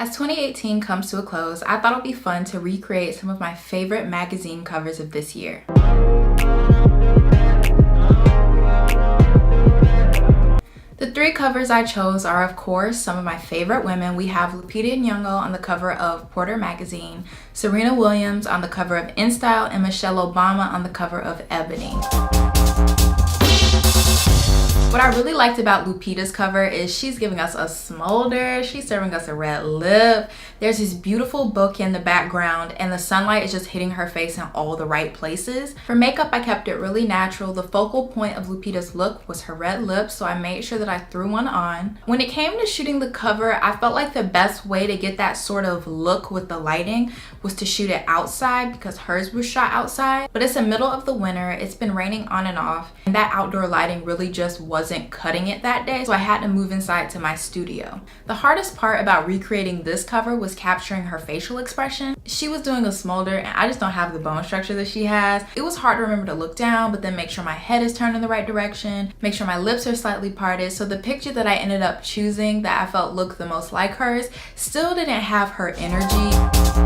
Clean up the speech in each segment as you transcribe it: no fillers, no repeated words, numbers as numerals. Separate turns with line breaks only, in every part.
As 2018 comes to a close, I thought it would be fun to recreate some of my favorite magazine covers of this year. The three covers I chose are, of course, some of my favorite women. We have Lupita and nyong'o on the cover of Porter magazine, Serena Williams on the cover of InStyle, and Michelle Obama on the cover of Ebony. What I really liked about Lupita's cover is she's giving us a smolder, she's serving us a red lip, there's this beautiful book in the background, and the sunlight is just hitting her face in all the right places. For makeup, I kept it really natural. The focal point of Lupita's look was her red lips, so I made sure that I threw one on. When it came to shooting the cover, I felt like the best way to get that sort of look with the lighting was to shoot it outside because hers was shot outside. But it's the middle of the winter, it's been raining on and off, and that outdoor lighting really just wasn't cutting it that day, so I had to move inside to my studio. The hardest part about recreating this cover was capturing her facial expression. She was doing a smolder and I just don't have the bone structure that she has. It was hard to remember to look down, but then make sure my head is turned in the right direction, make sure my lips are slightly parted. So the picture that I ended up choosing that I felt looked the most like hers still didn't have her energy.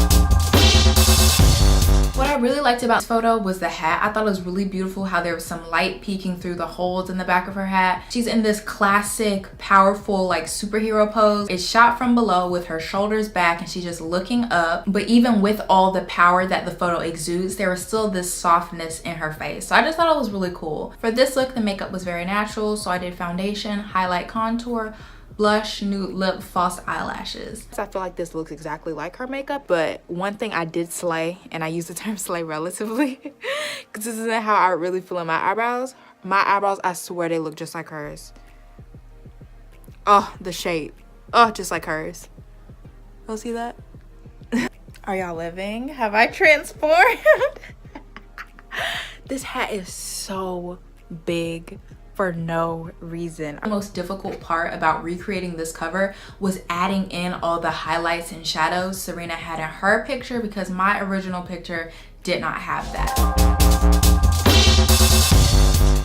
What I really liked about this photo was the hat. I thought it was really beautiful how there was some light peeking through the holes in the back of her hat. She's in this classic, powerful, like superhero pose. It's shot from below with her shoulders back and she's just looking up. But even with all the power that the photo exudes, there was still this softness in her face. So I just thought it was really cool. For this look, the makeup was very natural. So I did foundation, highlight, contour, blush, nude lip, false eyelashes. I feel like this looks exactly like her makeup, but one thing I did slay, and I use the term slay relatively, because this isn't how I really feel in my eyebrows. My eyebrows, I swear they look just like hers. Oh, the shape. Oh, just like hers. Y'all see that? Are y'all living? Have I transformed? This hat is so big for no reason. The most difficult part about recreating this cover was adding in all the highlights and shadows Serena had in her picture because my original picture did not have that.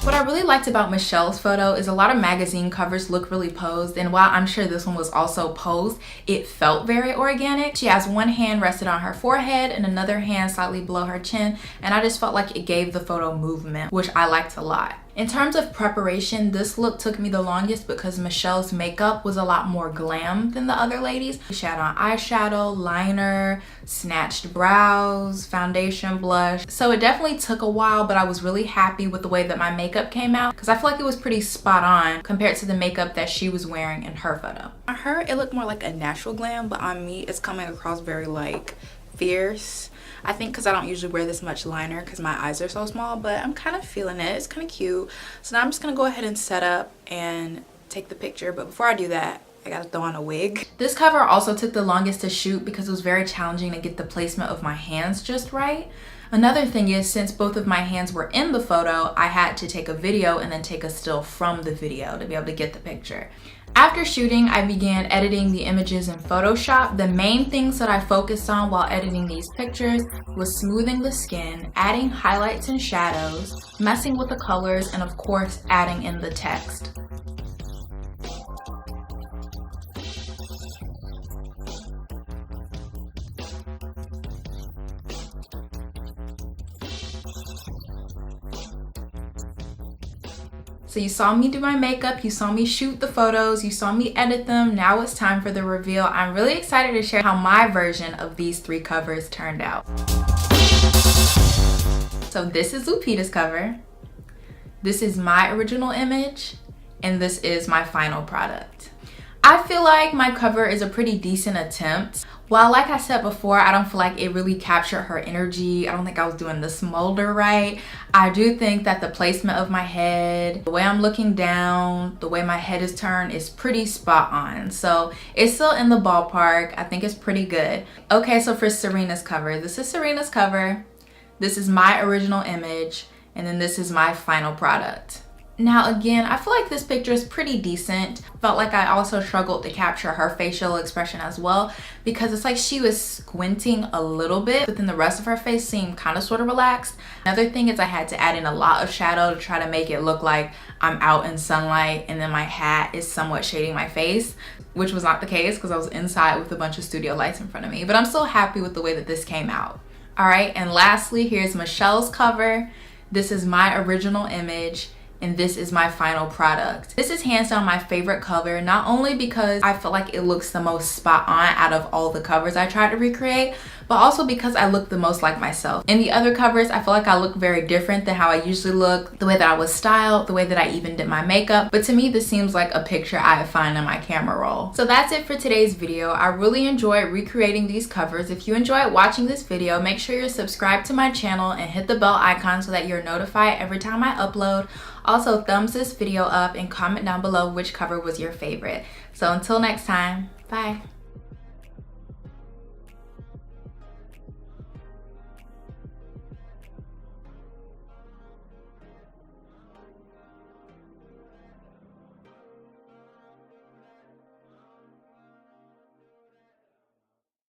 What I really liked about Michelle's photo is a lot of magazine covers look really posed, and while I'm sure this one was also posed, it felt very organic. She has one hand rested on her forehead and another hand slightly below her chin, and I just felt like it gave the photo movement, which I liked a lot. In terms of preparation, this look took me the longest because Michelle's makeup was a lot more glam than the other ladies. She had on eyeshadow, liner, snatched brows, foundation, blush. So it definitely took a while, but I was really happy with the way that my makeup came out because I feel like it was pretty spot on compared to the makeup that she was wearing in her photo. On her, it looked more like a natural glam, but on me, it's coming across very like fierce. I think because I don't usually wear this much liner because my eyes are so small, but I'm kind of feeling it. It's kind of cute. So now I'm just going to go ahead and set up and take the picture. But before I do that, I got to throw on a wig. This cover also took the longest to shoot because it was very challenging to get the placement of my hands just right. Another thing is, since both of my hands were in the photo, I had to take a video and then take a still from the video to be able to get the picture. After shooting, I began editing the images in Photoshop. The main things that I focused on while editing these pictures was smoothing the skin, adding highlights and shadows, messing with the colors, and of course, adding in the text. So you saw me do my makeup, you saw me shoot the photos, you saw me edit them. Now it's time for the reveal. I'm really excited to share how my version of these three covers turned out. So this is Lupita's cover, this is my original image, and this is my final product. I feel like my cover is a pretty decent attempt. While like I said before, I don't feel like it really captured her energy. I don't think I was doing the smolder right. I do think that the placement of my head, the way I'm looking down, the way my head is turned is pretty spot on. So it's still in the ballpark. I think it's pretty good. Okay, so for Serena's cover, this is Serena's cover. This is my original image. And then this is my final product. Now again, I feel like this picture is pretty decent. Felt like I also struggled to capture her facial expression as well because it's like she was squinting a little bit, but then the rest of her face seemed kind of sort of relaxed. Another thing is I had to add in a lot of shadow to try to make it look like I'm out in sunlight and then my hat is somewhat shading my face, which was not the case because I was inside with a bunch of studio lights in front of me. But I'm still happy with the way that this came out. All right, and lastly, here's Michelle's cover. This is my original image, and this is my final product. This is hands down my favorite cover, not only because I feel like it looks the most spot on out of all the covers I tried to recreate, but also because I look the most like myself. In the other covers, I feel like I look very different than how I usually look, the way that I was styled, the way that I even did my makeup. But to me, this seems like a picture I find in my camera roll. So that's it for today's video. I really enjoyed recreating these covers. If you enjoyed watching this video, make sure you're subscribed to my channel and hit the bell icon so that you're notified every time I upload. Also, thumbs this video up and comment down below which cover was your favorite. So until next time, bye.